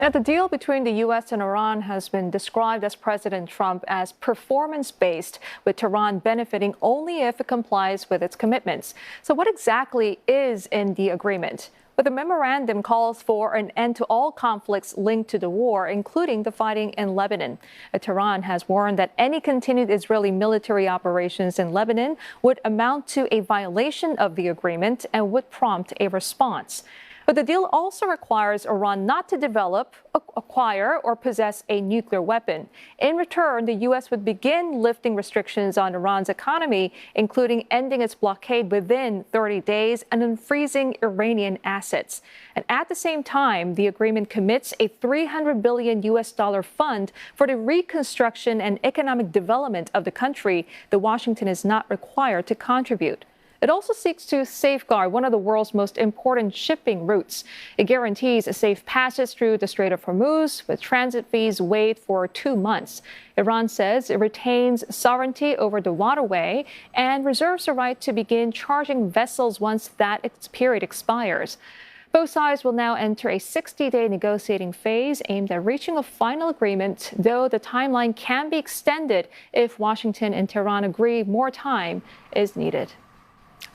Now, the deal between the U.S. and Iran has been described as President Trump as performance-based, with Tehran benefiting only if it complies with its commitments. So what exactly is in the agreement? But the memorandum calls for an end to all conflicts linked to the war, including the fighting in Lebanon. Tehran has warned that any continued Israeli military operations in Lebanon would amount to a violation of the agreement and would prompt a response. But the deal also requires Iran not to develop, acquire, or possess a nuclear weapon. In return, the U.S. would begin lifting restrictions on Iran's economy, including ending its blockade within 30 days and unfreezing Iranian assets. And at the same time, the agreement commits a $300 billion fund for the reconstruction and economic development of the country that Washington is not required to contribute. It also seeks to safeguard one of the world's most important shipping routes. It guarantees a safe passage through the Strait of Hormuz, with transit fees waived for 2 months. Iran says it retains sovereignty over the waterway and reserves the right to begin charging vessels once that period expires. Both sides will now enter a 60-day negotiating phase aimed at reaching a final agreement, though the timeline can be extended if Washington and Tehran agree more time is needed.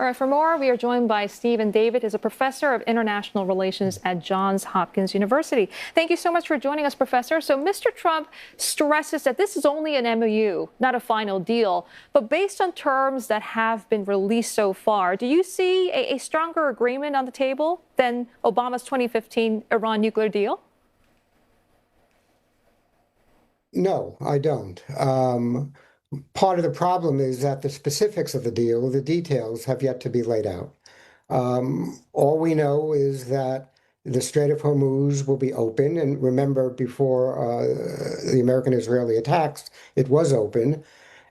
All right, for more, we are joined by Prof David, who's a professor of international relations at Johns Hopkins University. Thank you so much for joining us, Professor. So Mr. Trump stresses that this is only an MOU, not a final deal. But based on terms that have been released so far, do you see a stronger agreement on the table than Obama's 2015 Iran nuclear deal? No, I don't. Part of the problem is that the specifics of the deal, the details, have yet to be laid out. All we know is that the Strait of Hormuz will be open. And remember, before the American-Israeli attacks, it was open.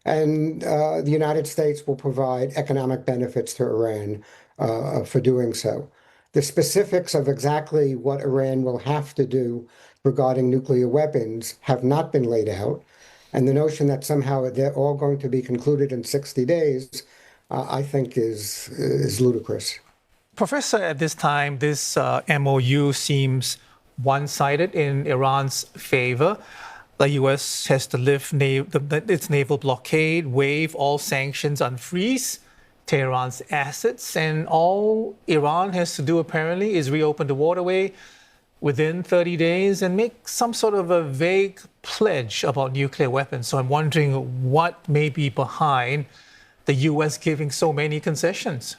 And the United States will provide economic benefits to Iran for doing so. The specifics of exactly what Iran will have to do regarding nuclear weapons have not been laid out. And the notion that somehow they're all going to be concluded in 60 days, I think is ludicrous. Professor, at this time, this MOU seems one-sided in Iran's favor. The U.S. has to lift its naval blockade, waive all sanctions, unfreeze Tehran's assets, and all Iran has to do apparently is reopen the waterway within 30 days and make some sort of a vague pledge about nuclear weapons. So I'm wondering what may be behind the U.S. giving so many concessions.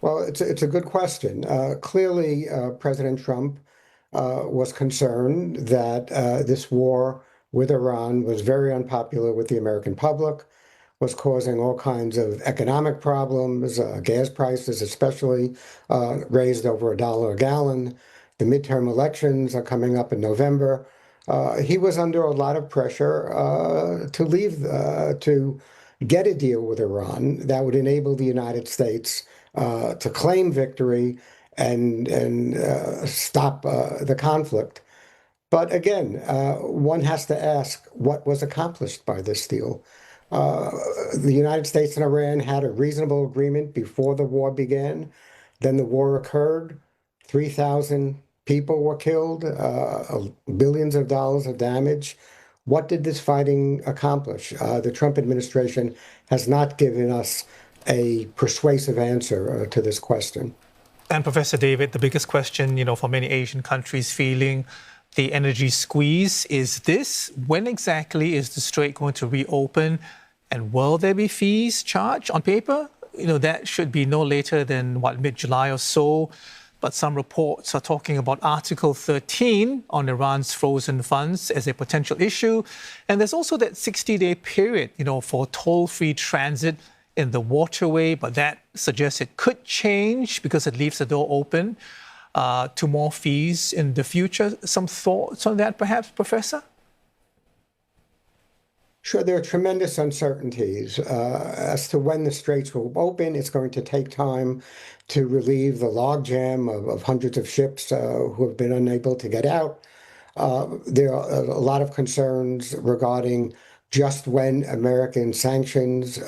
Well, it's a good question. Clearly, President Trump was concerned that this war with Iran was very unpopular with the American public, was causing all kinds of economic problems, gas prices especially raised over $1 a gallon. The midterm elections are coming up in November. He was under a lot of pressure to get a deal with Iran that would enable the United States to claim victory and stop the conflict. But again, one has to ask what was accomplished by this deal. The United States and Iran had a reasonable agreement before the war began. Then the war occurred. 3,000 people were killed, billions of dollars of damage. What did this fighting accomplish? The Trump administration has not given us a persuasive answer to this question. And Professor David, the biggest question, for many Asian countries feeling the energy squeeze is this: when exactly is the Strait going to reopen? And will there be fees charged? On paper, that should be no later than, mid-July or so. But some reports are talking about Article 13 on Iran's frozen funds as a potential issue. And there's also that 60-day period, for toll-free transit in the waterway. But that suggests it could change because it leaves the door open to more fees in the future. Some thoughts on that, perhaps, Professor? Sure, there are tremendous uncertainties as to when the straits will open. It's going to take time to relieve the logjam of hundreds of ships who have been unable to get out. There are a lot of concerns regarding just when American sanctions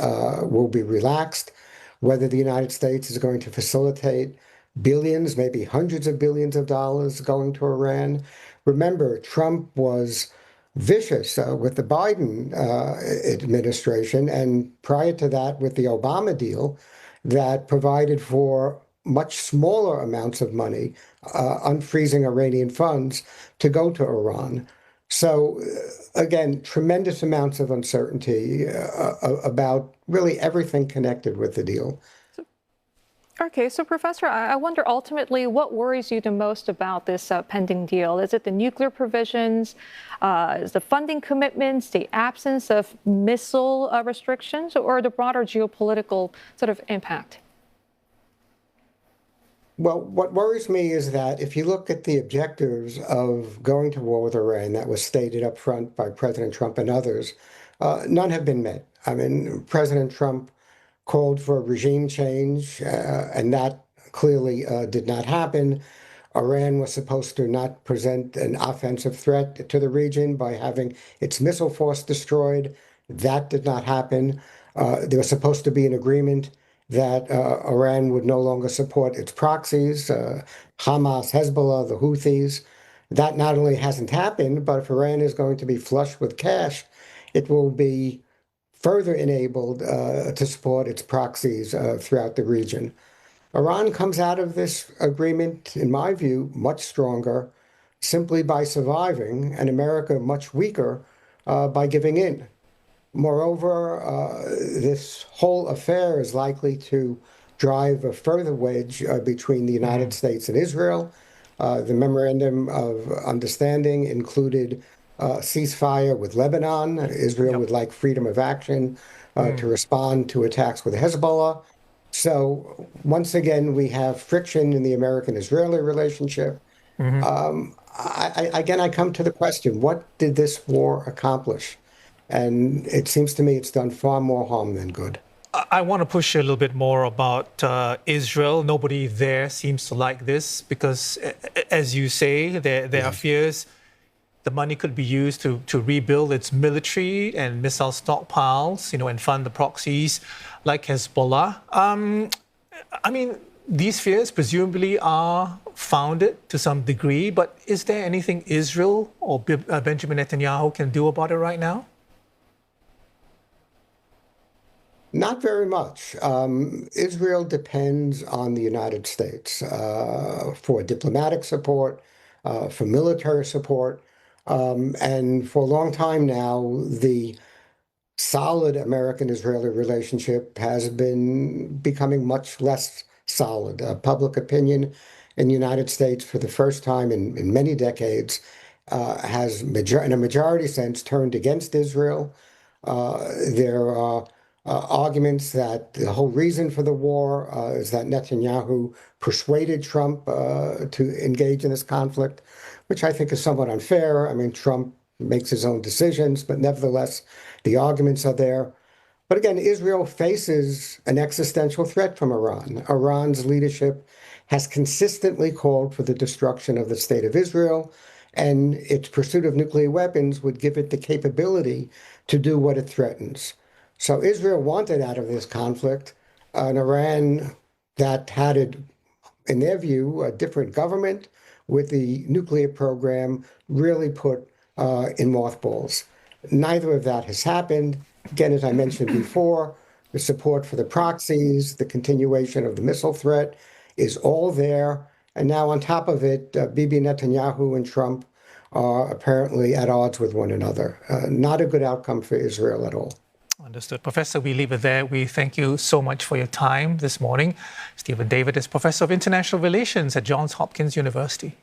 will be relaxed, whether the United States is going to facilitate billions, maybe hundreds of billions of dollars going to Iran. Remember, Trump was vicious with the Biden administration, and prior to that with the Obama deal that provided for much smaller amounts of money, unfreezing Iranian funds to go to Iran. So again, tremendous amounts of uncertainty about really everything connected with the deal. Okay, so Professor, I wonder ultimately what worries you the most about this pending deal? Is it the nuclear provisions, is the funding commitments, the absence of missile restrictions, or the broader geopolitical sort of impact? Well, what worries me is that if you look at the objectives of going to war with Iran that was stated up front by President Trump and others, none have been met. I mean, President Trump called for regime change, and that clearly did not happen. Iran was supposed to not present an offensive threat to the region by having its missile force destroyed. That did not happen. There was supposed to be an agreement that Iran would no longer support its proxies, Hamas, Hezbollah, the Houthis. That not only hasn't happened, but if Iran is going to be flush with cash, it will be further enabled to support its proxies throughout the region. Iran comes out of this agreement, in my view, much stronger simply by surviving, and America much weaker by giving in. Moreover, this whole affair is likely to drive a further wedge between the United States and Israel. The memorandum of understanding included ceasefire with Lebanon. Israel would like freedom of action to respond to attacks with Hezbollah. So once again, we have friction in the American-Israeli relationship. Again, I come to the question, what did this war accomplish? And it seems to me it's done far more harm than good. I want to push you a little bit more about Israel. Nobody there seems to like this because, as you say, there are fears the money could be used to rebuild its military and missile stockpiles, and fund the proxies like Hezbollah. I mean, these fears presumably are founded to some degree, but is there anything Israel or Benjamin Netanyahu can do about it right now? Not very much. Israel depends on the United States for diplomatic support, for military support. And for a long time now, the solid American-Israeli relationship has been becoming much less solid. Public opinion in the United States for the first time in many decades has, in a majority sense, turned against Israel. There are arguments that the whole reason for the war is that Netanyahu persuaded Trump to engage in this conflict, which I think is somewhat unfair. I mean, Trump makes his own decisions, but nevertheless, the arguments are there. But again, Israel faces an existential threat from Iran. Iran's leadership has consistently called for the destruction of the state of Israel, and its pursuit of nuclear weapons would give it the capability to do what it threatens. So Israel wanted out of this conflict an Iran that had, in their view, a different government with the nuclear program really put in mothballs. Neither of that has happened. Again, as I mentioned before, the support for the proxies, the continuation of the missile threat is all there. And now on top of it, Bibi Netanyahu and Trump are apparently at odds with one another. Not a good outcome for Israel at all. Understood. Professor, we leave it there. We thank you so much for your time this morning. Prof David is Professor of International Relations at Johns Hopkins University.